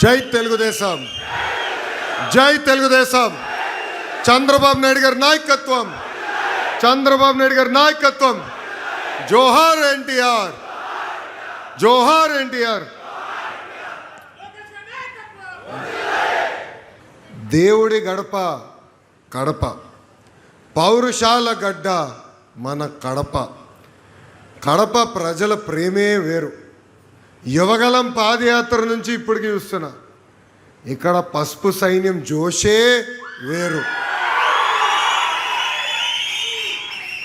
జై తెలుగుదేశం, జై తెలుగుదేశం. చంద్రబాబు నాయుడు గారి నాయకత్వం, చంద్రబాబు నాయుడు గారి నాయకత్వం. జోహార్ ఎన్టీఆర్, జోహార్ ఎన్టీఆర్. దేవుడి గడప కడప, పౌరుషాల గడ్డ మన కడప. కడప ప్రజల ప్రేమే వేరు. యువగలం పాదయాత్ర నుంచి ఇప్పటికీ చూస్తున్నా, ఇక్కడ పసుపు సైన్యం జోషే వేరు.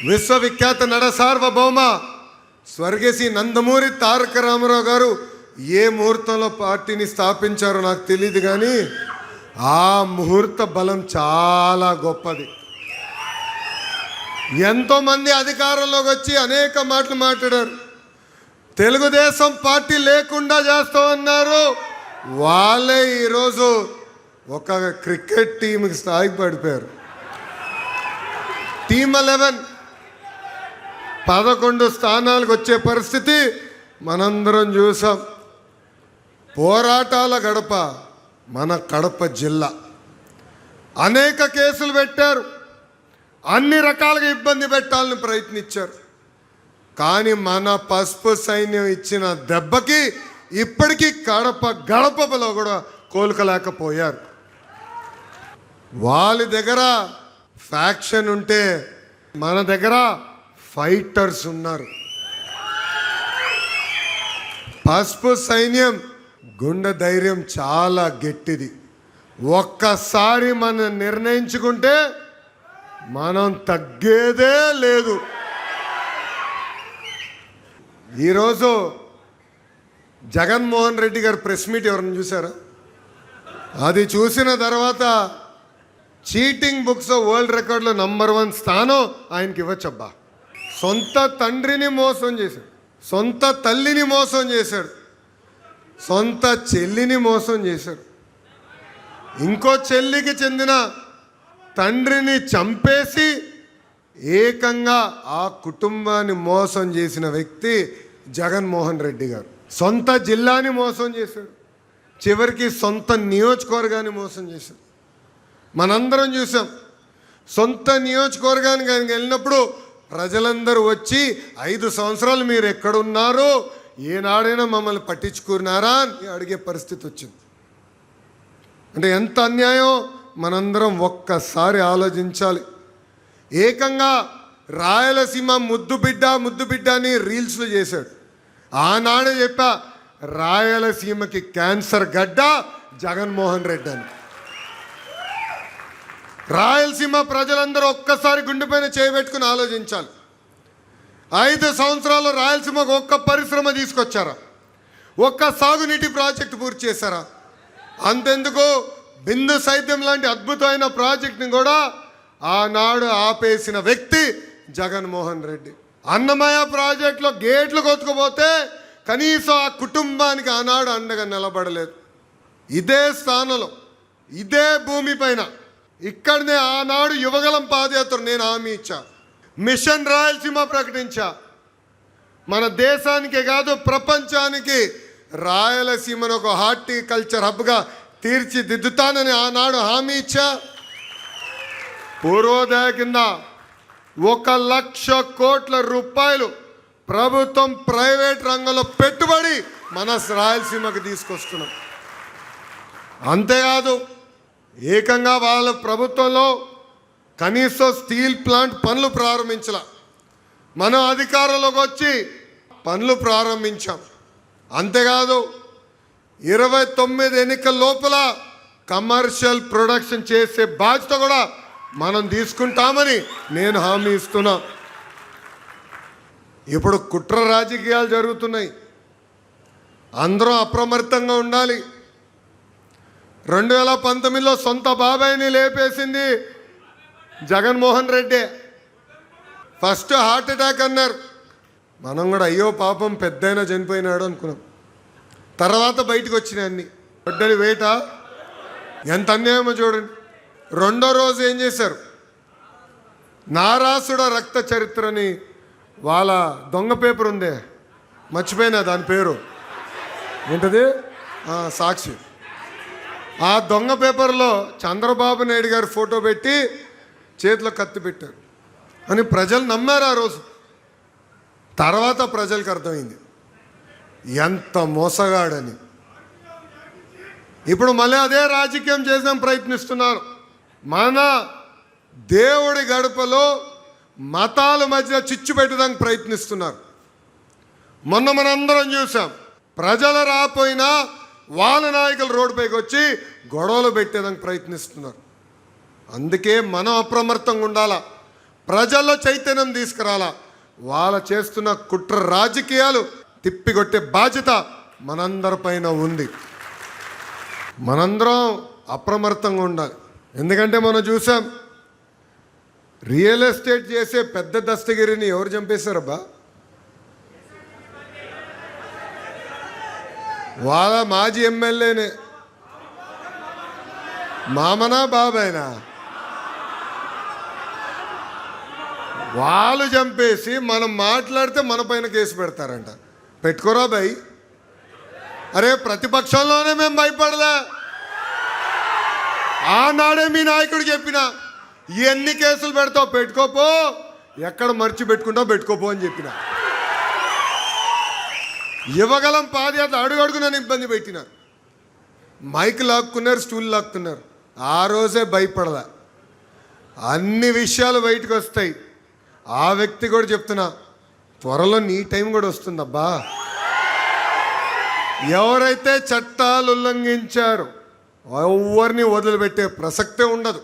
విశ్వవిఖ్యాత నట సార్వభౌమ స్వర్గశ్రీ నందమూరి తారక రామారావు గారు ఏ ముహూర్తంలో పార్టీని స్థాపించారో నాకు తెలియదు, కానీ ఆ ముహూర్త బలం చాలా గొప్పది. ఎంతోమంది అధికారంలోకి వచ్చి అనేక మాటలు మాట్లాడారు. తెలుగుదేశం పార్టీ లేకుండా చేస్తామన్నారు. వాళ్ళే ఈరోజు ఒక క్రికెట్ టీంకి స్థాయికి పడిపోయారు. టీమ్ 11 11 స్థానాలకు వచ్చే పరిస్థితి మనందరం చూసాం. పోరాటాల గడప మన కడప జిల్లా. అనేక కేసులు పెట్టారు, అన్ని రకాలుగా ఇబ్బంది పెట్టాలని ప్రయత్నించారు. కానీ మన పసుపు సైన్యం ఇచ్చిన దెబ్బకి ఇప్పటికీ కడప గడపలో కూడా కోలుకోలేకపోయారు. వాళ్ళ దగ్గర ఫ్యాక్షన్ ఉంటే మన దగ్గర ఫైటర్స్ ఉన్నారు. పసుపు సైన్యం గుండె ధైర్యం చాలా గట్టిది. ఒక్కసారి మనం నిర్ణయించుకుంటే మనం తగ్గేదే లేదు. ఈరోజు జగన్మోహన్ రెడ్డి గారు ప్రెస్ మీట్ ఎవరిని చూసారా? అది చూసిన తర్వాత చీటింగ్ బుక్స్ వరల్డ్ రికార్డులో నంబర్ 1 స్థానం ఆయనకి ఇవ్వచ్చబ్బా. సొంత తండ్రిని మోసం చేశాడు, సొంత తల్లిని మోసం చేశాడు, సొంత చెల్లిని మోసం చేశాడు, ఇంకో చెల్లికి చెందిన తండ్రిని చంపేసి ఏకంగా ఆ కుటుంబాన్ని మోసం చేసిన వ్యక్తి జగన్మోహన్ రెడ్డి గారు. సొంత జిల్లాని మోసం చేశాడు, చివరికి సొంత నియోజకవర్గాన్ని మోసం చేశాడు. మనందరం చూసాం. సొంత నియోజకవర్గానికి ఆయనకి వెళ్ళినప్పుడు ప్రజలందరూ వచ్చి 5 సంవత్సరాలు మీరు ఎక్కడున్నారో, ఏనాడైనా మమ్మల్ని పట్టించుకున్నారా అని అడిగే పరిస్థితి వచ్చింది. అంటే ఎంత అన్యాయం మనందరం ఒక్కసారి ఆలోచించాలి. ఏకంగా రాయలసీమ ముద్దు బిడ్డ అని రీల్స్లో చేశాడు. ఆనాడే చెప్పా, రాయలసీమకి క్యాన్సర్ గడ్డ జగన్మోహన్ రెడ్డి అని. రాయలసీమ ప్రజలందరూ ఒక్కసారి గుండెపైన చేయబెట్టుకుని ఆలోచించాలి. 5 సంవత్సరాలు రాయలసీమకు ఒక్క పరిశ్రమ తీసుకొచ్చారా? ఒక్క సాగునీటి ప్రాజెక్టు పూర్తి చేశారా? అంతెందుకు, బిందు సైద్యం లాంటి అద్భుతమైన ప్రాజెక్టుని కూడా ఆనాడు ఆపేసిన వ్యక్తి జగన్మోహన్ రెడ్డి. అన్నమయ్య ప్రాజెక్టులో గేట్లు కొట్టుకుపోతే కనీసం ఆ కుటుంబానికి ఆనాడు అండగా నిలబడలేదు. ఇదే స్థానంలో, ఇదే భూమిపైన, ఇక్కడనే ఆనాడు యువగలం పాదయాత్ర నేను హామీ ఇచ్చా, మిషన్ రాయలసీమ ప్రకటించా. మన దేశానికే కాదు ప్రపంచానికి రాయలసీమను ఒక హార్టికల్చర్ హబ్గా తీర్చిదిద్దుతానని ఆనాడు హామీ ఇచ్చా. పూర్వోదయ కింద 1,00,000 కోట్ల రూపాయలు ప్రభుత్వం ప్రైవేట్ రంగంలో పెట్టుబడి మన రాయలసీమకు తీసుకొస్తున్నాం. అంతేకాదు, ఏకంగా వాళ్ళ ప్రభుత్వంలో కనీసం స్టీల్ ప్లాంట్ పనులు ప్రారంభించాల. మనం అధికారంలోకి వచ్చి పనులు ప్రారంభించాం. అంతేకాదు, 29 ఎన్నికల లోపల కమర్షియల్ ప్రొడక్షన్ చేసే బాధ్యత కూడా మనం తీసుకుంటామని నేను హామీ ఇస్తున్నా. ఇప్పుడు కుట్ర రాజకీయాలు జరుగుతున్నాయి, అందరూ అప్రమత్తంగా ఉండాలి. 2019లో సొంత బాబాయిని లేపేసింది Jaganmohan Reddy. First heart attack అన్నారు. మనం కూడా అయ్యో పాపం పెద్దయినా చనిపోయినాడు అనుకున్నాం. తర్వాత బయటకు వచ్చినాయి అన్ని. బిడ్డని వేట ఎంత అన్యాయమో చూడండి. రెండో రోజు ఏం చేశారు, నారాసుడ రక్త చరిత్రని వాళ్ళ దొంగ పేపర్ ఉందే, మర్చిపోయినా దాని పేరు ఏంటది, సాక్షి. ఆ దొంగ పేపర్లో చంద్రబాబు నాయుడు గారి ఫోటో పెట్టి చేతిలో కత్తి పెట్టారు అని ప్రజలు నమ్మారు ఆ రోజు. తర్వాత ప్రజలకు అర్థమైంది ఎంత మోసగాడని. ఇప్పుడు మళ్ళీ అదే రాజకీయం చేసాం ప్రయత్నిస్తున్నారు. మన దేవుడి గడపలో మతాల మధ్య చిచ్చు పెట్టడానికి ప్రయత్నిస్తున్నారు. మొన్న మనందరం చూసాం, ప్రజలు రాపోయినా వాళ్ళ నాయకులు రోడ్డుపైకి వచ్చి గొడవలు పెట్టేదానికి ప్రయత్నిస్తున్నారు. అందుకే మనం అప్రమత్తంగా ఉండాలా, ప్రజల్లో చైతన్యం తీసుకురాలా. వాళ్ళ చేస్తున్న కుట్ర రాజకీయాలు తిప్పికొట్టే బాధ్యత మనందరిపైన ఉంది. మనందరం అప్రమత్తంగా ఉండాలి. ఎందుకంటే మనం చూసాం, రియల్ ఎస్టేట్ చేసే పెద్ద దస్తగిరిని ఎవరు చంపేశారబ్బా? వాళ్ళ మాజీ ఎమ్మెల్యేనే. మామనా బాబాయినా? వాళ్ళు చంపేసి మనం మాట్లాడితే మన పైన కేసు పెడతారంట. పెట్టుకోరా భయ్. అరే ప్రతిపక్షంలోనే మేము భయపడలే. ఆనాడే మీ నాయకుడు చెప్పిన, ఎన్ని కేసులు పెడతావు పెట్టుకోపో, ఎక్కడ మర్చి పెట్టుకుంటావు పెట్టుకోపో అని చెప్పిన. ఇవ్వగలం పాదయాత్ర అడుగడుగు నన్ను ఇబ్బంది పెట్టినారు. మైక్ లాక్కున్నారు, స్టూల్ లాక్కున్నారు. ఆ రోజే భయపడలే. అన్ని విషయాలు బయటకు వస్తాయి. ఆ వ్యక్తి కూడా చెప్తున్నా, త్వరలో నీ టైం కూడా వస్తుందబ్బా. ఎవరైతే చట్టాలు ఉల్లంఘించారో ఎవరిని వదిలిపెట్టే ప్రసక్తే ఉండదు.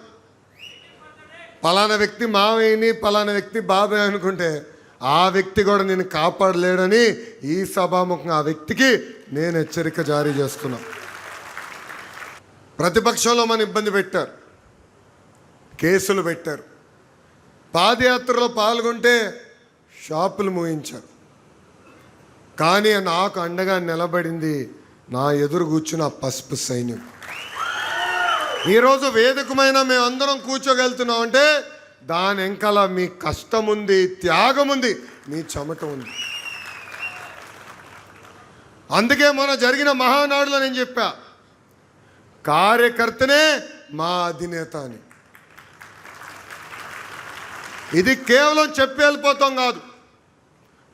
పలానా వ్యక్తి మావయ్యని, పలానా వ్యక్తి బాబాయ్ అనుకుంటే ఆ వ్యక్తి కూడా నేను కాపాడలేడని ఈ సభాముఖంగా ఆ వ్యక్తికి నేను హెచ్చరిక జారీ చేస్తున్నా. ప్రతిపక్షంలో మన ఇబ్బంది పెట్టారు, కేసులు పెట్టారు. పాదయాత్రలో పాల్గొంటే షాపులు మూయించారు. కానీ నాకు అండగా నిలబడింది నా ఎదురు కూర్చున్న పసుపు సైన్యం. ఈరోజు వేదికమైన మేమందరం కూర్చోగలుగుతున్నాం అంటే దాని వెనకాల మీ కష్టం ఉంది, త్యాగం ఉంది, మీ చెమట ఉంది. అందుకే మన జరిగిన మహానాడులో నేను చెప్పా, కార్యకర్తనే మా అధినేత అని. ఇది కేవలం చెప్పి వెళ్ళిపోతాం కాదు.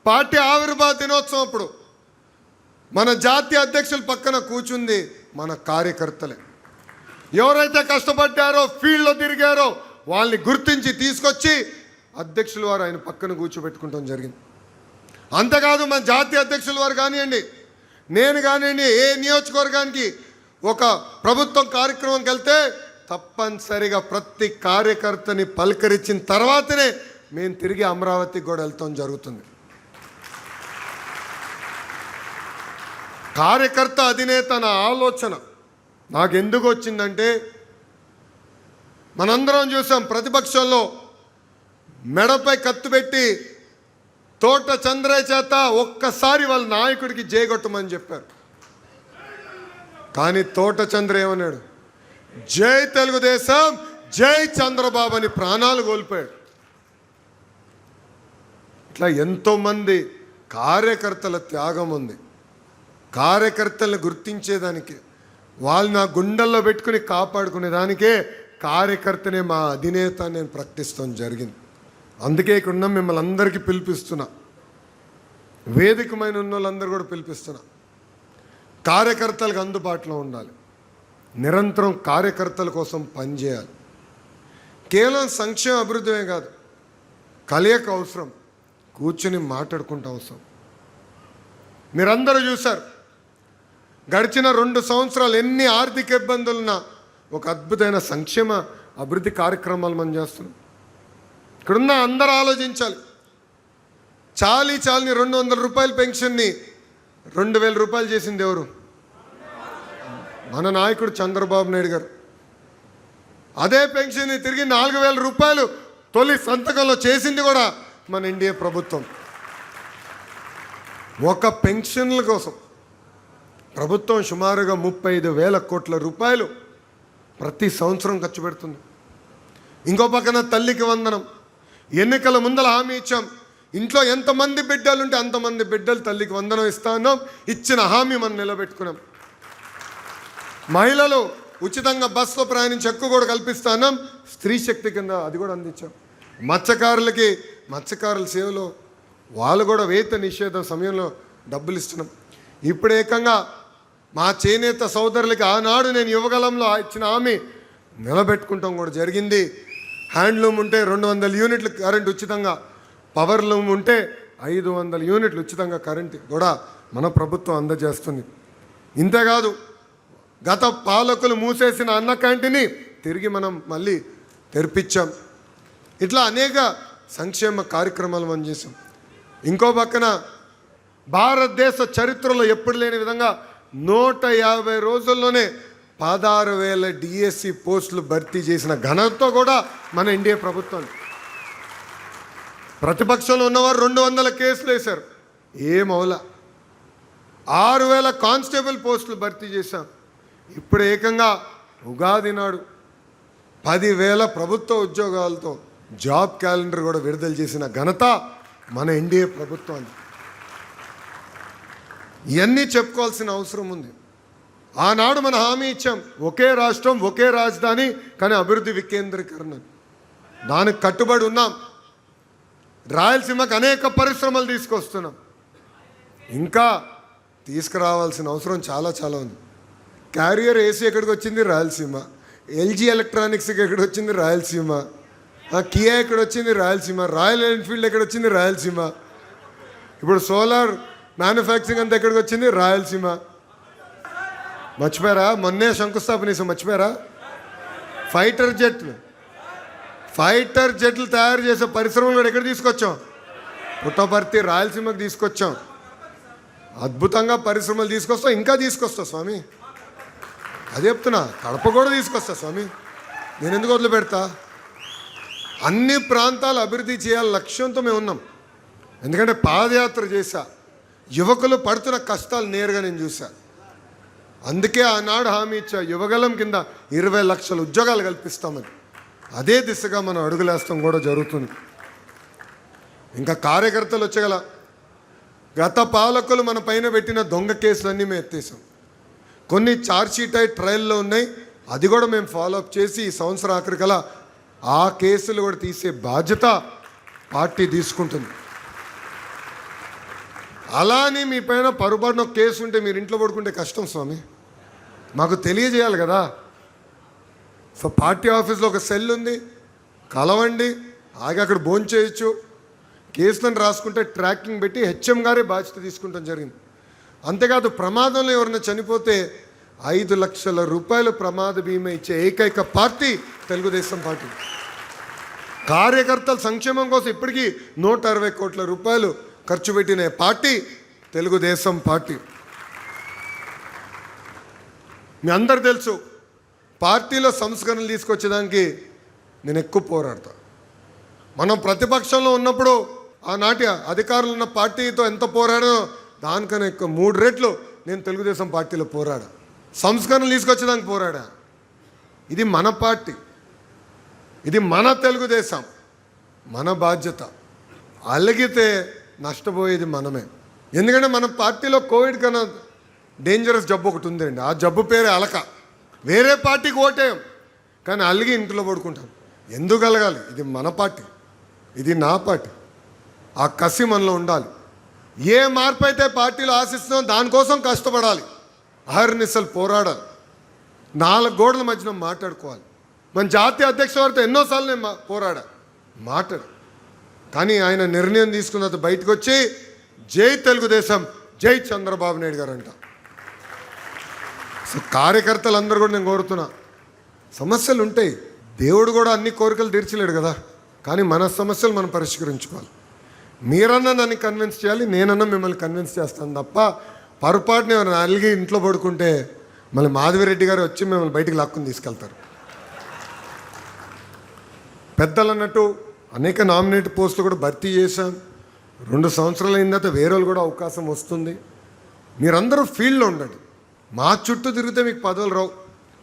పార్టీ ఆవిర్భావ దినోత్సవం అప్పుడు మన జాతీయ అధ్యక్షుల పక్కన కూర్చుంది మన కార్యకర్తలే. ఎవరైతే కష్టపడ్డారో, ఫీల్డ్లో తిరిగారో వాళ్ళని గుర్తించి తీసుకొచ్చి అధ్యక్షుల వారు ఆయన పక్కన కూర్చోబెట్టుకుంటాం జరిగింది. అంతేకాదు, మన జాతీయ అధ్యక్షుల వారు కానివ్వండి, నేను కానివ్వండి, ఏ నియోజకవర్గానికి ఒక ప్రభుత్వం కార్యక్రమంకి వెళ్తే తప్పనిసరిగా ప్రతి కార్యకర్తని పలకరించిన తర్వాతనే మేము తిరిగి అమరావతికి కూడా వెళ్తాం జరుగుతుంది. కార్యకర్త అధినేత నా ఆలోచన నాకు ఎందుకు వచ్చిందంటే, మనందరం చూసాం ప్రతిపక్షంలో మెడపై కత్తి పెట్టి తోట చంద్రయ్య చేత ఒక్కసారి వాళ్ళ నాయకుడికి జయగొట్టమని చెప్పారు. కానీ తోట చంద్ర ఏమన్నాడు? జై తెలుగుదేశం, జై చంద్రబాబు అని ప్రాణాలు కోల్పోయాడు. ఇట్లా ఎంతోమంది కార్యకర్తల త్యాగం ఉంది. కార్యకర్తలను గుర్తించేదానికి, వాళ్ళు నా గుండెల్లో పెట్టుకుని కాపాడుకునేదానికే కార్యకర్తనే మా అధినేత నేను ప్రకటిస్తాం జరిగింది. అందుకే ఇక్కడ ఉన్న మిమ్మల్ని అందరికీ పిలిపిస్తున్నా, వేదికమైన ఉన్న వాళ్ళందరూ కూడా పిలిపిస్తున్నా. కార్యకర్తలకు అందుబాటులో ఉండాలి, నిరంతరం కార్యకర్తల కోసం పనిచేయాలి. కేవలం సంక్షేమ అభివృద్ధమే కాదు, కలయిక అవసరం, కూర్చొని మాట్లాడుకుంటూ అవసరం. మీరందరూ చూశారు, గడిచిన 2 సంవత్సరాలు ఎన్ని ఆర్థిక ఇబ్బందులున్నా ఒక అద్భుతమైన సంక్షేమ అభివృద్ధి కార్యక్రమాలు మనం చేస్తున్నాం. ఇక్కడున్న అందరూ ఆలోచించాలి. చాలీ 200 రూపాయల పెన్షన్ని 2000 రూపాయలు చేసింది ఎవరు? మన నాయకుడు చంద్రబాబు నాయుడు గారు. అదే పెన్షన్ని తిరిగి 4000 రూపాయలు తొలి సంతకంలో చేసింది కూడా మన ఎన్డీఏ ప్రభుత్వం. ఒక పెన్షన్ల కోసం ప్రభుత్వం సుమారుగా 35,000 కోట్ల రూపాయలు ప్రతి సంవత్సరం ఖర్చు పెడుతుంది. ఇంకో పక్కన తల్లికి వందనం. ఎన్నికల ముందల హామీ ఇచ్చాం, ఇంట్లో ఎంతమంది బిడ్డలు ఉంటే అంతమంది బిడ్డలు తల్లికి వందనం ఇస్తా ఉన్నాం. ఇచ్చిన హామీ మనం నిలబెట్టుకున్నాం. మహిళలు ఉచితంగా బస్సులో ప్రయాణించి హక్కు కూడా కల్పిస్తున్నాం. స్త్రీ శక్తి కింద అది కూడా అందించాం. మత్స్యకారుల సేవలో వాళ్ళు కూడా వేత నిషేధం సమయంలో డబ్బులు ఇస్తున్నాం. ఇప్పుడు ఏకంగా మా చేనేత సోదరులకి ఆనాడు నేను యువగలంలో ఇచ్చిన హామీ నిలబెట్టుకుంటాం కూడా జరిగింది. హ్యాండ్లూమ్ ఉంటే 200 యూనిట్లు కరెంట్ ఉచితంగా, పవర్ లూమ్ ఉంటే 500 యూనిట్లు ఉచితంగా కరెంట్ కూడా మన ప్రభుత్వం అందజేస్తుంది. ఇంతేకాదు, గత పాలకులు మూసేసిన అన్న క్యాంటీన్ని తిరిగి మనం మళ్ళీ తెరిపించాం. ఇట్లా అనేక సంక్షేమ కార్యక్రమాలు మనం చేసాం. ఇంకో పక్కన భారతదేశ చరిత్రలో ఎప్పుడు లేని విధంగా 150 రోజుల్లోనే 16,000 డిఎస్సి పోస్టులు భర్తీ చేసిన ఘనతతో కూడా మన ఎన్డీఏ ప్రభుత్వం. ప్రతిపక్షంలో ఉన్నవారు 200 కేసులు వేశారు, ఏమవులా. 6,000 కానిస్టేబుల్ పోస్టులు భర్తీ చేశాం. ఇప్పుడు ఏకంగా ఉగాది నాడు 10,000 ప్రభుత్వ ఉద్యోగాలతో జాబ్ క్యాలెండర్ కూడా విడుదల చేసిన ఘనత మన ఎన్డీఏ ప్రభుత్వాన్ని. ఇవన్నీ చెప్పుకోవాల్సిన అవసరం ఉంది. ఆనాడు మన హామీ ఇచ్చాం, ఒకే రాష్ట్రం ఒకే రాజధాని కానీ అభివృద్ధి వికేంద్రీకరణ. దానికి కట్టుబడి ఉన్నాం. రాయలసీమకు అనేక పరిశ్రమలు తీసుకొస్తున్నాం. ఇంకా తీసుకురావాల్సిన అవసరం చాలా చాలా ఉంది. క్యారియర్ ఏసీ ఎక్కడికి వచ్చింది? రాయలసీమ. ఎల్జీ ఎలక్ట్రానిక్స్కి ఎక్కడికి వచ్చింది? రాయలసీమ. కియా ఎక్కడ వచ్చింది? రాయలసీమ. రాయల్ ఎన్ఫీల్డ్ ఎక్కడ వచ్చింది? రాయలసీమ. ఇప్పుడు సోలార్ మ్యానుఫ్యాక్చరింగ్ అంతా ఎక్కడికి వచ్చింది? రాయలసీమ. మర్చిపోయారా? మొన్నే శంకుస్థాపన చేసాం, మర్చిపోయారా? ఫైటర్ జెట్లు తయారు చేసే పరిశ్రమలు కూడా ఎక్కడ తీసుకొచ్చాం? పుట్టపర్తి, రాయలసీమకు తీసుకొచ్చాం. అద్భుతంగా పరిశ్రమలు తీసుకొస్తాం, ఇంకా తీసుకొస్తా స్వామి. అదే చెప్తున్నా, కడప కూడా తీసుకొస్తా స్వామి. నేను ఎందుకు వదిలిపెడతా? అన్ని ప్రాంతాలు అభివృద్ధి చేయాలి లక్ష్యంతో మేము ఉన్నాం. ఎందుకంటే పాదయాత్ర చేశా, యువకులు పడుతున్న కష్టాలు నేరుగా నేను చూసా. అందుకే ఆనాడు హామీ ఇచ్చా, యువగలం కింద 20 లక్షల ఉద్యోగాలు కల్పిస్తామని. అదే దిశగా మనం అడుగులేస్తాం కూడా జరుగుతుంది. ఇంకా కార్యకర్తలు వచ్చగల గత పాలకులు మన పైన పెట్టిన దొంగ కేసులన్నీ మేము ఎత్తేసాం. కొన్ని ఛార్జ్షీట్ అయి ట్రయల్లో ఉన్నాయి, అది కూడా మేము ఫాలోఅప్ చేసి ఈ సంవత్సరం ఆఖరికల ఆ కేసులు కూడా తీసే బాధ్యత పార్టీ తీసుకుంటుంది. అలా అని మీ పైన పరుబాటున కేసు ఉంటే మీరు ఇంట్లో పడుకుంటే కష్టం స్వామి. మాకు తెలియజేయాలి కదా. సో పార్టీ ఆఫీస్లో ఒక సెల్ ఉంది, కలవండి, ఆగి అక్కడ భోంచేయచ్చు. కేసులను రాసుకుంటే ట్రాకింగ్ పెట్టి హెచ్ఎం గారే బాధ్యత తీసుకుంటాం జరిగింది. అంతేకాదు, ప్రమాదంలో ఎవరైనా చనిపోతే 5 లక్షల రూపాయలు ప్రమాద బీమా ఇచ్చే ఏకైక పార్టీ తెలుగుదేశం పార్టీ. కార్యకర్తల సంక్షేమం కోసం ఇప్పటికీ 160 కోట్ల రూపాయలు ఖర్చు పెట్టిన పార్టీ తెలుగుదేశం పార్టీ. మీ అందరు తెలుసు, పార్టీలో సంస్కరణలు తీసుకొచ్చేదానికి నేను ఎక్కువ పోరాడతా. మనం ప్రతిపక్షంలో ఉన్నప్పుడు ఆనాటి అధికారులు ఉన్న పార్టీతో ఎంత పోరాడానో దానికన్నా ఎక్కువ 3 రెట్లు నేను తెలుగుదేశం పార్టీలో పోరాడా. సంస్కరణలు తీసుకొచ్చేదానికి పోరాడా. ఇది మన పార్టీ, ఇది మన తెలుగుదేశం, మన బాధ్యత. అలిగితే నష్టపోయేది మనమే. ఎందుకంటే మన పార్టీలో కోవిడ్ కన్నా డేంజరస్ జబ్బు ఒకటి ఉందండి. ఆ జబ్బు పేరే అలక. వేరే పార్టీకి ఓటేయం కానీ అలిగి ఇంట్లో పడుకుంటాం. ఎందుకు అలగాలి? ఇది మన పార్టీ, ఇది నా పార్టీ. ఆ కసి మనలో ఉండాలి. ఏ మార్పు అయితే పార్టీలో ఆశిస్తున్నాం దానికోసం కష్టపడాలి, అహర్నిశలు పోరాడాలి, 4 గోడల మధ్యన మాట్లాడుకోవాలి. మన జాతీయ అధ్యక్షుల వారితో ఎన్నోసార్లు నేను మాట్లాడు కానీ ఆయన నిర్ణయం తీసుకున్న తర్వాత బయటకు వచ్చి జై తెలుగుదేశం, జై చంద్రబాబు నాయుడు గారు అంట. సో కార్యకర్తలందరూ కూడా నేను కోరుతున్నా, సమస్యలు ఉంటాయి, దేవుడు కూడా అన్ని కోరికలు తీర్చలేడు కదా. కానీ మన సమస్యలు మనం పరిష్కరించుకోవాలి. మీరన్నా నన్ను కన్విన్స్ చేయాలి, నేనన్నా మిమ్మల్ని కన్విన్స్ చేస్తాను తప్ప పొరపాటున ఎవరైనా అలిగి ఇంట్లో పడుకుంటే మళ్ళీ మాధవిరెడ్డి గారు వచ్చి మిమ్మల్ని బయటికి లాక్కుని తీసుకెళ్తారు. పెద్దలు అన్నట్టు అనేక నామినేట్ పోస్టులు కూడా భర్తీ చేశాం. 2 సంవత్సరాలు అయిన తర్వాత వేరే వాళ్ళు కూడా అవకాశం వస్తుంది. మీరందరూ ఫీల్డ్లో ఉండండి. మా చుట్టూ తిరిగితే మీకు పదవులు రావు.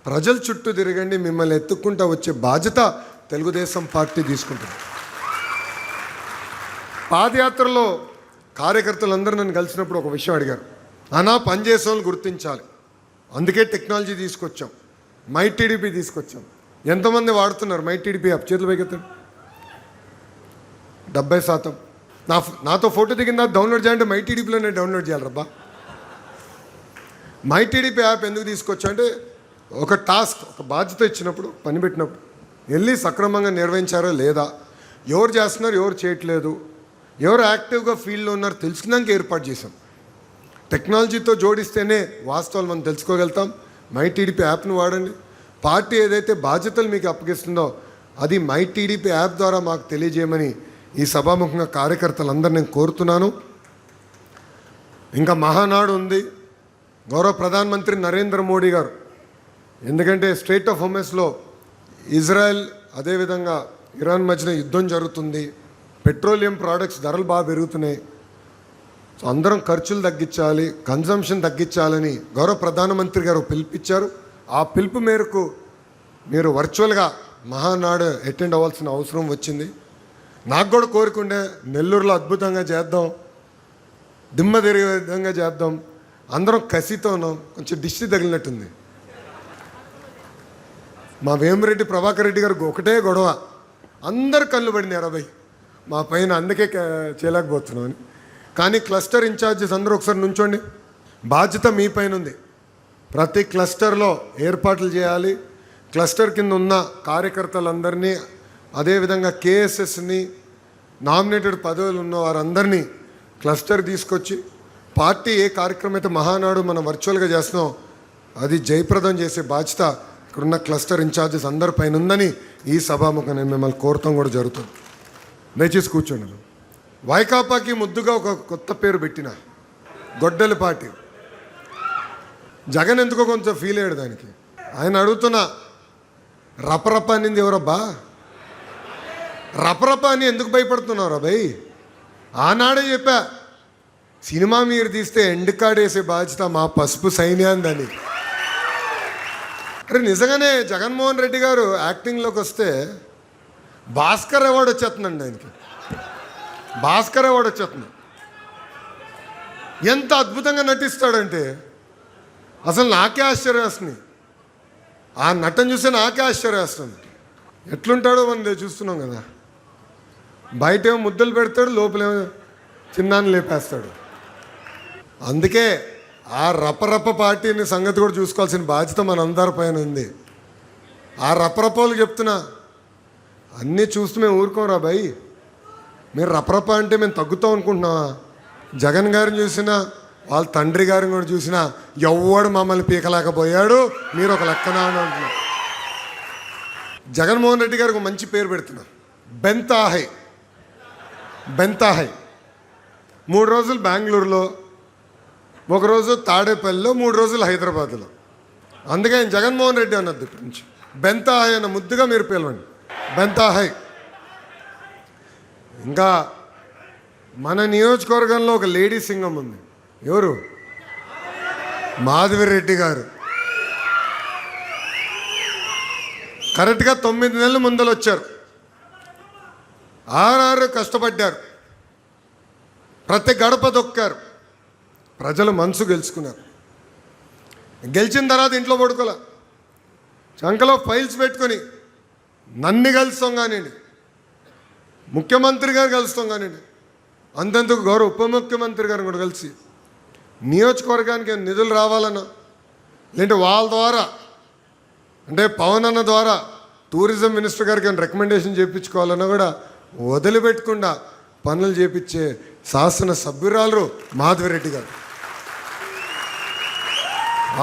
ప్రజల చుట్టూ తిరగండి, మిమ్మల్ని ఎత్తుక్కుంటూ వచ్చే బాధ్యత తెలుగుదేశం పార్టీ తీసుకుంటుంది. పాదయాత్రలో కార్యకర్తలందరూ నన్ను కలిసినప్పుడు ఒక విషయం అడిగారు, అన్నా పనిచేసే వాళ్ళు గుర్తించాలి, అందుకే టెక్నాలజీ తీసుకొచ్చాం. మై టీడీపీ తీసుకొచ్చాం. ఎంతమంది వాడుతున్నారు మై టీడీపీ యాప్? చేతులు పైకెత్తండి. 70%. నాతో ఫోటో దిగిందా డౌన్లోడ్ చేయాలంటే మై టీడీపీలోనే డౌన్లోడ్ చేయాలి రబ్బా. మై టీడీపీ యాప్ ఎందుకు తీసుకొచ్చా అంటే, ఒక టాస్క్, ఒక బాధ్యత ఇచ్చినప్పుడు, పని పెట్టినప్పుడు వెళ్ళి సక్రమంగా నిర్వహించారో లేదా, ఎవరు చేస్తున్నారు ఎవరు చేయట్లేదు, ఎవరు యాక్టివ్గా ఫీల్డ్లో ఉన్నారు తెలుసుకున్నాక ఏర్పాటు చేశాం. టెక్నాలజీతో జోడిస్తేనే వాస్తవాలు మనం తెలుసుకోగలుగుతాం. మై టీడీపీ యాప్ను వాడండి. పార్టీ ఏదైతే బాధ్యతలు మీకు అప్పగిస్తుందో అది మై టీడీపీ యాప్ ద్వారా మాకు తెలియజేయమని ఈ సభాముఖంగా కార్యకర్తలందరూ నేను కోరుతున్నాను. ఇంకా మహానాడు ఉంది. గౌరవ ప్రధానమంత్రి నరేంద్ర మోడీ గారు, ఎందుకంటే స్ట్రెయిట్ ఆఫ్ హోర్ముజ్లో ఇజ్రాయెల్ అదేవిధంగా ఇరాన్ మధ్యన యుద్ధం జరుగుతుంది, పెట్రోలియం ప్రోడక్ట్స్ ధరలు బాగా పెరుగుతున్నాయి. సో అందరం ఖర్చులు తగ్గించాలి, కన్జంప్షన్ తగ్గించాలని గౌరవ ప్రధానమంత్రి గారు పిలుపునిచ్చారు. ఆ పిలుపు మేరకు మీరు వర్చువల్గా మహానాడు అటెండ్ అవ్వాల్సిన అవసరం వచ్చింది. నాకు కూడా కోరుకుంటే నెల్లూరులో అద్భుతంగా చేద్దాం, దిమ్మ తిరిగే విధంగా చేద్దాం. అందరం కసితోనో కొంచెం దిష్టి తగిలినట్టుంది. మా వేమిరెడ్డి ప్రభాకర్ రెడ్డి గారికి ఒకటే గొడవ, అందరు కళ్ళు పడినారు అబ్బాయి మా పైన, అందుకే చేయలేకపోతున్నాం అని. కానీ క్లస్టర్ ఇన్ఛార్జెస్ అందరూ ఒకసారి నుంచోండి. బాధ్యత మీ పైన ఉంది. ప్రతి క్లస్టర్లో ఏర్పాట్లు చేయాలి. క్లస్టర్ కింద ఉన్న కార్యకర్తలందరినీ, అదేవిధంగా కేఎస్ఎస్ని, నామినేటెడ్ పదవులు ఉన్న వారందరినీ క్లస్టర్ తీసుకొచ్చి పార్టీ ఏ కార్యక్రమం అయితే మహానాడు మనం వర్చువల్గా చేస్తున్నాం అది జయప్రదం చేసే బాధ్యత ఇక్కడున్న క్లస్టర్ ఇన్ఛార్జెస్ అందరిపైన ఉందని ఈ సభాముఖంగా నేను మిమ్మల్ని కోరటం కూడా జరుగుతుంది. దయచేసి కూర్చోండి. వైకాపాకి ముద్దుగా ఒక కొత్త పేరు పెట్టిన గొడ్డలిపాటి. జగన్ ఎందుకో కొంచెం ఫీల్ అయ్యాడు దానికి. ఆయన అడుగుతున్నా, రపరప అనింది ఎవరబ్బా? రపరప అని ఎందుకు భయపడుతున్నారా భయ్? ఆనాడే చెప్పా, సినిమా మీరు తీస్తే ఎండ్ కార్డ్ వేసే బాధ్యత మా పసుపు సైన్యాందని. అరే నిజంగానే జగన్మోహన్ రెడ్డి గారు యాక్టింగ్లోకి వస్తే భాస్కర్ అవార్డు వచ్చేస్తుందండి ఆయనకి. భాస్కర్ అవార్డు వచ్చేస్తుంది. ఎంత అద్భుతంగా నటిస్తాడంటే అసలు నాకే ఆశ్చర్యం వేస్తుంది. ఆ నటన చూస్తే నాకే ఆశ్చర్యం వేస్తుంది. ఎట్లుంటాడో మనం చూస్తున్నాం కదా. బయటేమో ముద్దలు పెడతాడు, లోపలేమో చిన్నాన్ని లేపేస్తాడు. అందుకే ఆ రపరప పార్టీని సంగతి కూడా చూసుకోవాల్సిన బాధ్యత మన అందరి పైన ఉంది. ఆ రపరపోలు చెప్తున్నా, అన్నీ చూస్తూ మేము ఊరుకోరా భయ్. మీరు రపరప అంటే మేము తగ్గుతాం అనుకుంటున్నావా? జగన్ గారిని చూసినా, వాళ్ళ తండ్రి గారిని కూడా చూసినా ఎవ్వడు మమ్మల్ని పీకలేకపోయాడు, మీరు ఒక లెక్కన అని అంటున్నారు. జగన్మోహన్ రెడ్డి గారికి మంచి పేరు పెడుతున్నారు, బెంతాహై. బెంతాహై 3 రోజులు బెంగళూరులో, 1 రోజు తాడేపల్లిలో, 3 రోజులు హైదరాబాద్లో. అందుకే ఆయన జగన్మోహన్ రెడ్డి అన్నది ఇప్పటి నుంచి. బెంతాహై అన్న ముద్దుగా మీరు పిలవండి, బెంతాహై. ఇంకా మన నియోజకవర్గంలో ఒక లేడీ సింగం ఉంది. ఎవరు? మాధవిరెడ్డి గారు. కరెక్ట్గా 9 నెలల ముందలు వచ్చారు. 6 కష్టపడ్డారు, ప్రతి గడప దొక్కారు, ప్రజల మనసు గెలుచుకున్నారు. గెలిచిన తర్వాత ఇంట్లో పడుకోలే, చంకలో ఫైల్స్ పెట్టుకొని నన్ను కలుస్తాం కానివ్వండి, ముఖ్యమంత్రి గారు కలుస్తాం కానివ్వండి, అంతెందుకు గౌరవ ఉప ముఖ్యమంత్రి గారిని కూడా కలిసి నియోజకవర్గానికి నిధులు రావాలన్నా, లేదంటే వాళ్ళ ద్వారా అంటే పవన్ అన్న ద్వారా టూరిజం మినిస్టర్ గారికి రికమెండేషన్ చేయించుకోవాలన్నా కూడా వదిలిపెట్టకుండా పనులు చేపించే శాసన సభ్యురాలు మాధవిరెడ్డి గారు.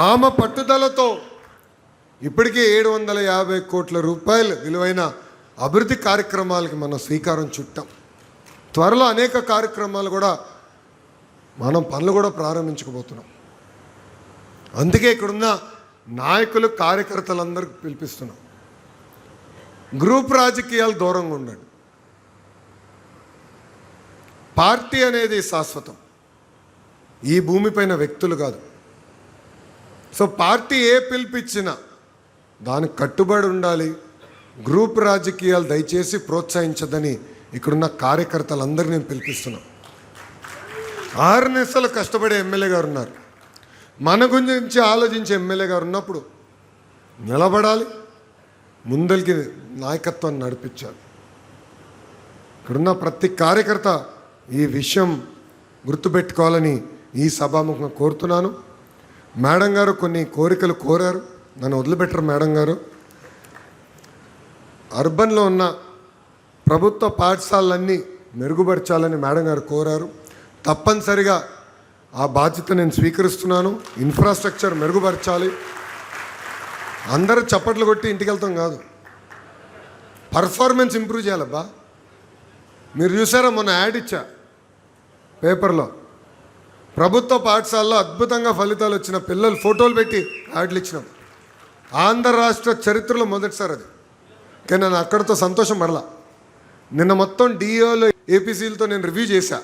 ఆమె పట్టుదలతో ఇప్పటికే 750 కోట్ల రూపాయలు విలువైన అభివృద్ధి కార్యక్రమాలకి మనం శ్రీకారం చుట్టాం. త్వరలో అనేక కార్యక్రమాలు కూడా మనం పనులు కూడా ప్రారంభించకపోతున్నాం. అందుకే ఇక్కడున్న నాయకులు కార్యకర్తలందరికీ పిలిపిస్తున్నాం, గ్రూప్ రాజకీయాలు దూరంగా ఉండండి. పార్టీ అనేది శాశ్వతం, ఈ భూమిపైన వ్యక్తులు కాదు. సో పార్టీ ఏ పిలిపించినా దానికి కట్టుబడి ఉండాలి. గ్రూప్ రాజకీయాలు దయచేసి ప్రోత్సహించదని ఇక్కడున్న కార్యకర్తలందరినీ నేను పిలిపిస్తున్నాను. 6 నిమిషాలు కష్టపడే ఎమ్మెల్యే గారు ఉన్నారు, మన గురించి ఆలోచించే ఎమ్మెల్యే గారు ఉన్నప్పుడు నిలబడాలి, ముందరికి నాయకత్వాన్ని నడిపించాలి. ఇక్కడున్న ప్రతి కార్యకర్త ఈ విషయం గుర్తుపెట్టుకోవాలని ఈ సభాముఖంగా కోరుతున్నాను. మేడం గారు కొన్ని కోరికలు కోరారు, నన్ను వదిలిపెట్టరు. మేడం గారు అర్బన్లో ఉన్న ప్రభుత్వ పాఠశాలలన్నీ మెరుగుపరచాలని మేడం గారు కోరారు. తప్పనిసరిగా ఆ బాధ్యత నేను స్వీకరిస్తున్నాను. ఇన్ఫ్రాస్ట్రక్చర్ మెరుగుపరచాలి. అందరూ చప్పట్లు కొట్టి ఇంటికి వెళ్తాం కాదు, పర్ఫార్మెన్స్ ఇంప్రూవ్ చేయాలబ్బా. మీరు చూసారా, మొన్న యాడ్ ఇచ్చా పేపర్లో, ప్రభుత్వ పాఠశాలలో అద్భుతంగా ఫలితాలు వచ్చిన పిల్లలు ఫోటోలు పెట్టి యాడ్లు ఇచ్చినాం. ఆంధ్ర రాష్ట్ర చరిత్రలో మొదటిసారి అది. కానీ నేను అక్కడితో సంతోషం పడలా. నిన్న మొత్తం డిఓలో ఏపీసీలతో నేను రివ్యూ చేశా.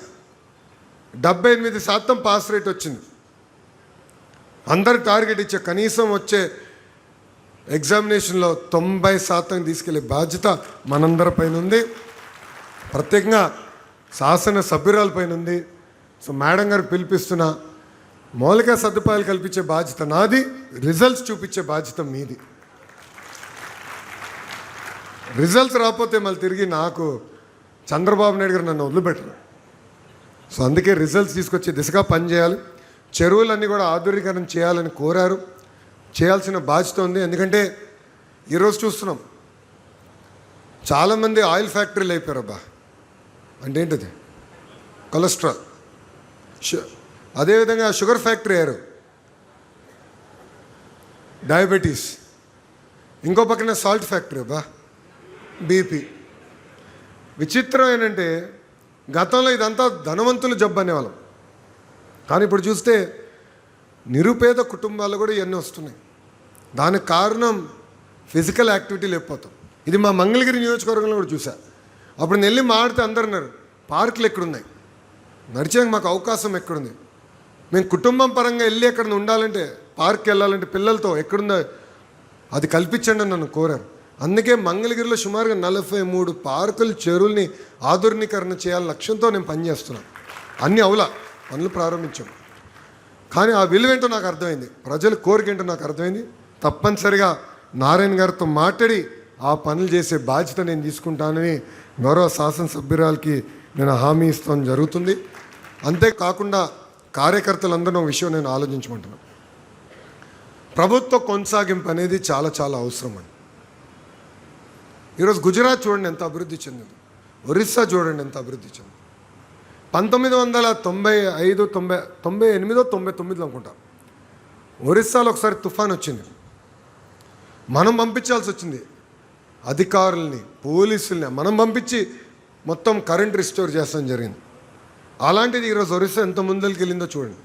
78% పాస్ రేట్ వచ్చింది. అందరి టార్గెట్ ఇచ్చే కనీసం వచ్చే ఎగ్జామినేషన్లో 90% తీసుకెళ్లే బాధ్యత మనందరిపైన ఉంది, ప్రత్యేకంగా శాసన సభ్యురాలపైన ఉంది. సో మేడం గారు పిలిపిస్తున్న మౌలిక సదుపాయాలు కల్పించే బాధ్యత నాది, రిజల్ట్స్ చూపించే బాధ్యత మీది. రిజల్ట్స్ రాకపోతే మళ్ళీ తిరిగి నాకు చంద్రబాబు నాయుడు గారు నన్ను వదిలిపెట్టరు. సో అందుకే రిజల్ట్స్ తీసుకొచ్చే దిశగా పనిచేయాలి. చెరువులన్నీ కూడా ఆధునీకరణ చేయాలని కోరారు. చేయాల్సిన బాధ్యత ఉంది. ఎందుకంటే ఈరోజు చూస్తున్నాం చాలామంది ఆయిల్ ఫ్యాక్టరీలు అయిపోయారు. అబ్బా అంటే ఏంటది, కొలెస్ట్రాల్. అదేవిధంగా షుగర్ ఫ్యాక్టరీ అయ్యారు, డయాబెటీస్. ఇంకో పక్కన సాల్ట్ ఫ్యాక్టరీ, అబ్బా బీపీ. విచిత్రం ఏంటంటే గతంలో ఇదంతా ధనవంతులు జబ్బు అనేవాళ్ళం, కానీ ఇప్పుడు చూస్తే నిరుపేద కుటుంబాలు కూడా ఇవన్నీ వస్తున్నాయి. దానికి కారణం ఫిజికల్ యాక్టివిటీ లేకపోతాం. ఇది మా మంగళగిరి నియోజకవర్గంలో కూడా చూసా. అప్పుడు నేను వెళ్ళి మాడితే అందరు అన్నారు, పార్కులు ఎక్కడున్నాయి, నడిచేందుకు మాకు అవకాశం ఎక్కడుంది, మేము కుటుంబం పరంగా వెళ్ళి ఎక్కడ ఉండాలంటే, పార్క్కి వెళ్ళాలంటే పిల్లలతో ఎక్కడుందో అది కల్పించండి అని నన్ను కోరారు. అందుకే మంగళగిరిలో సుమారుగా 43 పార్కులు, చెరువుల్ని ఆధునీకరణ చేయాలని లక్ష్యంతో నేను పనిచేస్తున్నాను. అన్నీ అవులా పనులు ప్రారంభించాం. కానీ ఆ విలువ ఏంటో నాకు అర్థమైంది, ప్రజల కోరిక ఏంటో నాకు అర్థమైంది. తప్పనిసరిగా నారాయణ గారితో మాట్లాడి ఆ పనులు చేసే బాధ్యత నేను తీసుకుంటానని గౌరవ శాసనసభ్యురాలకి నేను హామీ ఇస్తాను జరుగుతుంది. అంతేకాకుండా కార్యకర్తలందరూ విషయం నేను ఆలోచించమంటున్నాను. ప్రభుత్వ కొనసాగింపు అనేది చాలా చాలా అవసరం అండి. ఈరోజు గుజరాత్ చూడండి ఎంత అభివృద్ధి చెందింది, ఒరిస్సా చూడండి ఎంత అభివృద్ధి చెందింది. 1995, 98, 99 అనుకుంటా ఒరిస్సాలో ఒకసారి తుఫాన్ వచ్చింది. మనం పంపించాల్సి వచ్చింది అధికారుల్ని, పోలీసుల్ని మనం పంపించి మొత్తం కరెంట్ రిస్టోర్ చేస్తాం జరిగింది. అలాంటిది ఈరోజు ఒరిస్సా ఎంత ముందరికి వెళ్ళిందో చూడండి.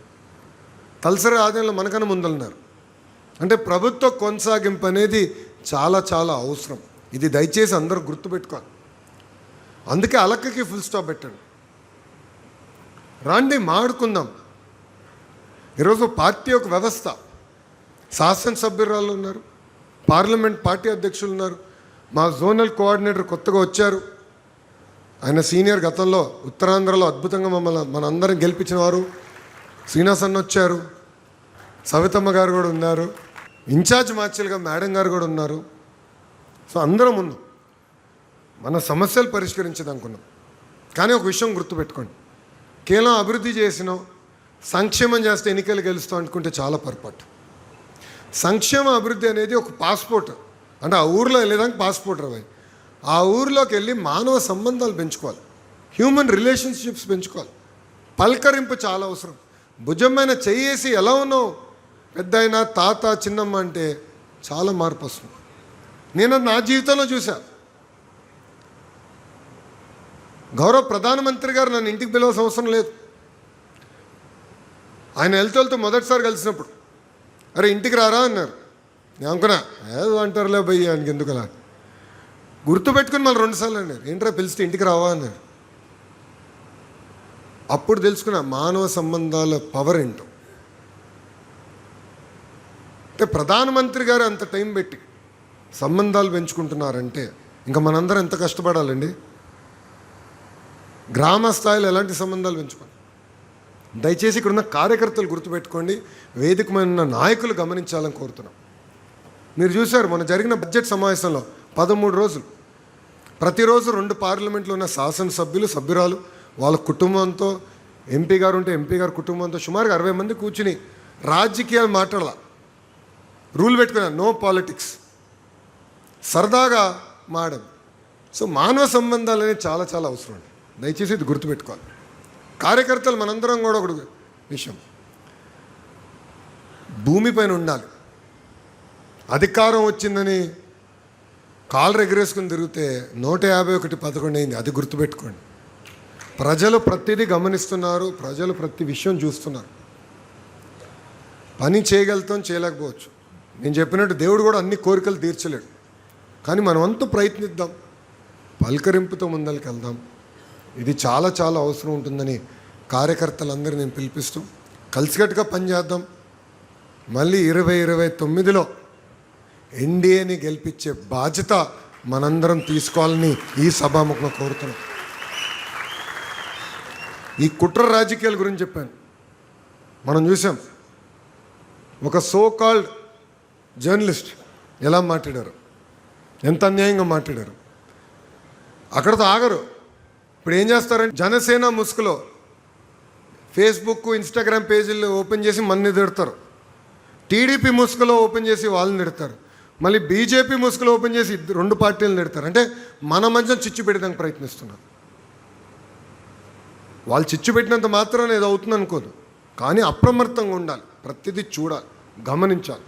తలసరి ఆదాయంలో మనకన్నా ముందలున్నారు. అంటే ప్రభుత్వ కొనసాగింపు అనేది చాలా చాలా అవసరం. ఇది దయచేసి అందరూ గుర్తుపెట్టుకోవాలి. అందుకే అలక్కకి ఫుల్ స్టాప్ పెట్టండి, రండి మాడుకుందాం. ఈరోజు పార్టీ ఒక వ్యవస్థ, శాసనసభ్యురాలు ఉన్నారు, పార్లమెంట్ పార్టీ అధ్యక్షులు ఉన్నారు, మా జోనల్ కోఆర్డినేటర్ కొత్తగా వచ్చారు, ఆయన సీనియర్, గతంలో ఉత్తరాంధ్రలో అద్భుతంగా మనందరం గెలిపించిన వారు. శ్రీనివాస్ అన్న వచ్చారు, సవితమ్మ గారు కూడా ఉన్నారు, ఇన్ఛార్జ్ మార్చిలుగా మేడం గారు కూడా ఉన్నారు. సో అందరం ఉన్నాం, మన సమస్యలు పరిష్కరించేదనుకున్నాం. కానీ ఒక విషయం గుర్తుపెట్టుకోండి, కేవలం అభివృద్ధి చేసినాం, సంక్షేమం చేస్తే ఎన్నికలు గెలుస్తాం అనుకుంటే చాలా పొరపాటు. సంక్షేమ అభివృద్ధి అనేది ఒక పాస్పోర్ట్. అంటే ఆ ఊర్లో వెళ్ళేదానికి పాస్పోర్ట్ రావాలి. ఆ ఊరిలోకి వెళ్ళి మానవ సంబంధాలు పెంచుకోవాలి, హ్యూమన్ రిలేషన్షిప్స్ పెంచుకోవాలి. పలకరింపు చాలా అవసరం. భుజమైన చెయ్యేసి ఎలా ఉన్నావు పెద్ద అయినా, తాత, చిన్నమ్మ అంటే చాలా మార్పు వస్తుంది. నేను నా జీవితంలో చూసా. గౌరవ ప్రధానమంత్రి గారు నన్ను ఇంటికి పిలవాల్సిన అవసరం లేదు. ఆయన వెళ్తూ మొదటిసారి కలిసినప్పుడు, అరే ఇంటికి రారా అన్నారు. నేను అనుకున్నా ఏదో అంటారులే భయ్య ఆయనకి ఎందుకు అలా. గుర్తుపెట్టుకుని మళ్ళీ 2 సార్లు అన్నారు, ఏంట్రా పిలిస్తే ఇంటికి రావా అన్నారు. అప్పుడు తెలుసుకున్నా మానవ సంబంధాల పవర్ ఏంటో. అంటే ప్రధానమంత్రి గారు అంత టైం పెట్టి సంబంధాలు పెంచుకుంటున్నారంటే ఇంకా మనందరం ఎంత కష్టపడాలండి. గ్రామ స్థాయిలో ఎలాంటి సంబంధాలు పెంచుకోండి. దయచేసి ఇక్కడున్న కార్యకర్తలు గుర్తుపెట్టుకోండి, వేదికమైన నాయకులు గమనించాలని కోరుతున్నాం. మీరు చూశారు మొన్న జరిగిన బడ్జెట్ సమావేశంలో 13 రోజులు ప్రతిరోజు 2 పార్లమెంట్లో ఉన్న శాసనసభ్యులు సభ్యురాలు వాళ్ళ కుటుంబంతో ఎంపీ గారు ఉంటే ఎంపీ గారు కుటుంబంతో సుమారుగా 60 మంది కూర్చుని రాజకీయాలు మాట్లాడాల, రూల్ పెట్టుకున్నారు, నో పాలిటిక్స్, సరదాగా మాడం. సో మానవ సంబంధాలు అనేది చాలా చాలా అవసరం అండి. దయచేసి ఇది గుర్తుపెట్టుకోవాలి. కార్యకర్తలు మనందరం కూడా ఒక విషయం, భూమిపైన ఉండాలి. అధికారం వచ్చిందని కాళ్ళు ఎగరేసుకుని తిరిగితే 151 అయింది. అది గుర్తుపెట్టుకోండి. ప్రజలు ప్రతిదీ గమనిస్తున్నారు, ప్రజలు ప్రతి విషయం చూస్తున్నారు. పని చేయగలుగుతాం, చేయలేకపోవచ్చు. నేను చెప్పినట్టు దేవుడు కూడా అన్ని కోరికలు తీర్చలేడు. కానీ మనం అంతా ప్రయత్నిద్దాం, పలకరింపుతో ముందరికి వెళ్దాం. ఇది చాలా చాలా అవసరం ఉంటుందని కార్యకర్తలందరూ నేను పిలిపిస్తూ కలిసికట్టుగా పనిచేద్దాం. మళ్ళీ 2029లో ఎన్డీఏని గెలిపించే బాధ్యత మనందరం తీసుకోవాలని ఈ సభాముఖంగా కోరుతున్నాం. ఈ కుట్ర రాజకీయాల గురించి చెప్పాను. మనం చూసాం ఒక సో కాల్డ్ జర్నలిస్ట్ ఎలా మాట్లాడారు, ఎంత అన్యాయంగా మాట్లాడారు. అక్కడతో ఆగరు. ఇప్పుడు ఏం చేస్తారంటే జనసేన ముసుగులో ఫేస్బుక్ ఇన్స్టాగ్రామ్ పేజీలు ఓపెన్ చేసి మన్ని తిడతారు, టీడీపీ ముసుగులో ఓపెన్ చేసి వాళ్ళని తిడతారు, మళ్ళీ బీజేపీ ముసుగులో ఓపెన్ చేసి 2 పార్టీలను తిడతారు. అంటే మన మధ్య చిచ్చు పెట్టడానికి ప్రయత్నిస్తున్నారు. వాళ్ళు చిచ్చు పెట్టినంత మాత్రాన ఏదో అవుతుంది అనుకోదు, కానీ అప్రమత్తంగా ఉండాలి, ప్రతిదీ చూడాలి, గమనించాలి.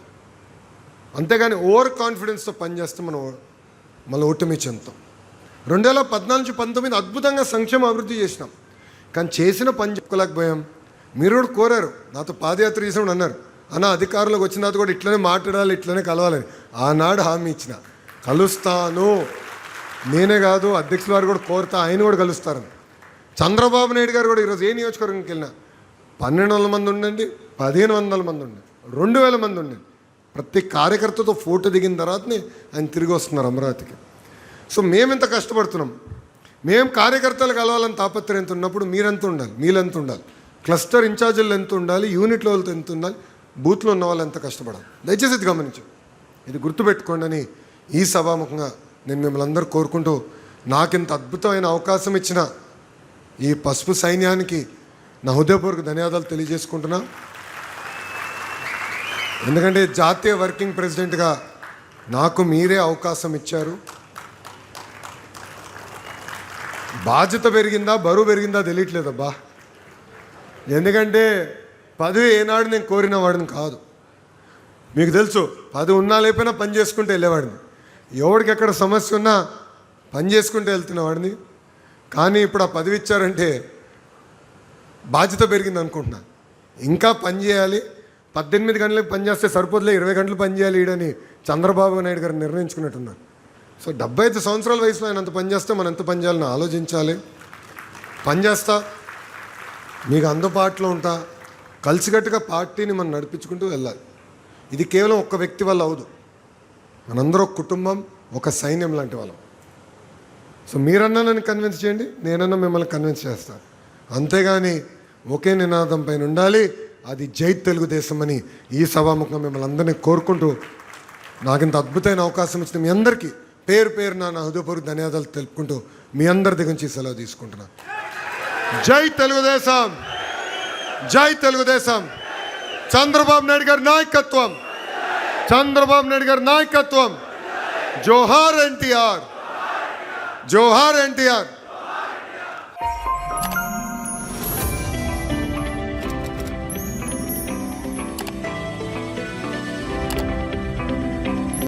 అంతేగాని ఓవర్ కాన్ఫిడెన్స్తో పనిచేస్తే మనం మళ్ళీ ఓటమి చెందుతాం. 2014-19 అద్భుతంగా సంక్షేమ అభివృద్ధి చేసినాం, కానీ చేసిన పని చెప్పుకోలేకపోయాం. మీరు కూడా కోరారు, నాతో పాదయాత్ర చేసినప్పుడు అన్నారు, అన్న అధికారంలోకి వచ్చిన తర్వాత కూడా ఇట్లనే మాట్లాడాలి, ఇట్లనే కలవాలని. ఆనాడు హామీ ఇచ్చిన, కలుస్తాను. నేనే కాదు, అధ్యక్షుల వారు కూడా కోరుతా, ఆయన కూడా కలుస్తారని. చంద్రబాబు నాయుడు గారు కూడా ఈరోజు ఏ నియోజకవర్గంకి వెళ్ళినా 1200 మంది ఉండండి, 1500 మంది ఉండండి, 2000 మంది ఉండండి, ప్రతి కార్యకర్తతో ఫోటో దిగిన తర్వాతనే ఆయన తిరిగి వస్తున్నారు అమరావతికి. సో మేమెంత కష్టపడుతున్నాం, మేము కార్యకర్తలు కలవాలని తాపత్రయం ఎంత ఉన్నప్పుడు మీరెంత ఉండాలి, మీరెంత ఉండాలి, క్లస్టర్ ఇన్ఛార్జీలు ఎంత ఉండాలి, యూనిట్ లెవెల్తో ఎంత ఉండాలి, బూత్లో ఉన్న వాళ్ళు ఎంత కష్టపడాలి. దయచేసి ఇది గమనించండి, ఇది గుర్తుపెట్టుకోండి అని ఈ సభాముఖంగా నేను మిమ్మల్ని అందరూ కోరుకుంటూ, నాకింత అద్భుతమైన అవకాశం ఇచ్చిన ఈ పసుపు సైన్యానికి నా హృదయపూర్వక ధన్యవాదాలు తెలియజేసుకుంటున్నా. ఎందుకంటే జాతీయ వర్కింగ్ ప్రెసిడెంట్గా నాకు మీరే అవకాశం ఇచ్చారు. బాధ్యత పెరిగిందా, బరువు పెరిగిందా తెలియట్లేదబ్బా. ఎందుకంటే పదవి ఏనాడు నేను కోరిన వాడిని కాదు. మీకు తెలుసు, పదవి ఉన్నా లేకపోయినా పని చేసుకుంటూ వెళ్ళేవాడిని, ఎవరికి ఎక్కడ సమస్య ఉన్నా పని చేసుకుంటూ వెళ్తున్న వాడిని. కానీ ఇప్పుడు ఆ పదవి ఇచ్చారంటే బాధ్యత పెరిగింది అనుకుంటున్నా. ఇంకా పని చేయాలి, 18 గంటలకు పని చేస్తే సరిపోతులే, 20 గంటలు పని చేయాలి ఈడని చంద్రబాబు నాయుడు గారు నిర్ణయించుకున్నట్టున్నారు. సో 75 సంవత్సరాల వయసులో ఆయన అంత పని చేస్తే మనం ఎంత పని చేయాలని ఆలోచించాలి. పని చేస్తా, మీకు అందుబాటులో ఉంటా, కలిసికట్టుగా పార్టీని మనం నడిపించుకుంటూ వెళ్ళాలి. ఇది కేవలం ఒక్క వ్యక్తి వల్ల అవదు, మనందరూ ఒక కుటుంబం, ఒక సైన్యం లాంటి వాళ్ళం. సో మీరన్నా నన్ను కన్విన్స్ చేయండి, నేనన్నా మిమ్మల్ని కన్విన్స్ చేస్తాను. అంతేగాని ఒకే నినాదం పైన ఉండాలి, అది జై తెలుగుదేశం అని ఈ సభాముఖంగా మిమ్మల్ని అందరినీ కోరుకుంటూ, నాకు ఇంత అద్భుతమైన అవకాశం ఇచ్చిన మీ అందరికీ పేరు పేరున నా హృదయపూర్వక ధన్యవాదాలు తెలుపుకుంటూ మీ అందరి దగ్గర నుంచి సెలవు తీసుకుంటున్నాను. జై తెలుగుదేశం, జై తెలుగుదేశం. చంద్రబాబు నాయుడు గారి నాయకత్వం, చంద్రబాబు నాయుడు గారి నాయకత్వం. జోహార్ ఎన్టీఆర్, జోహార్ ఎన్టీఆర్.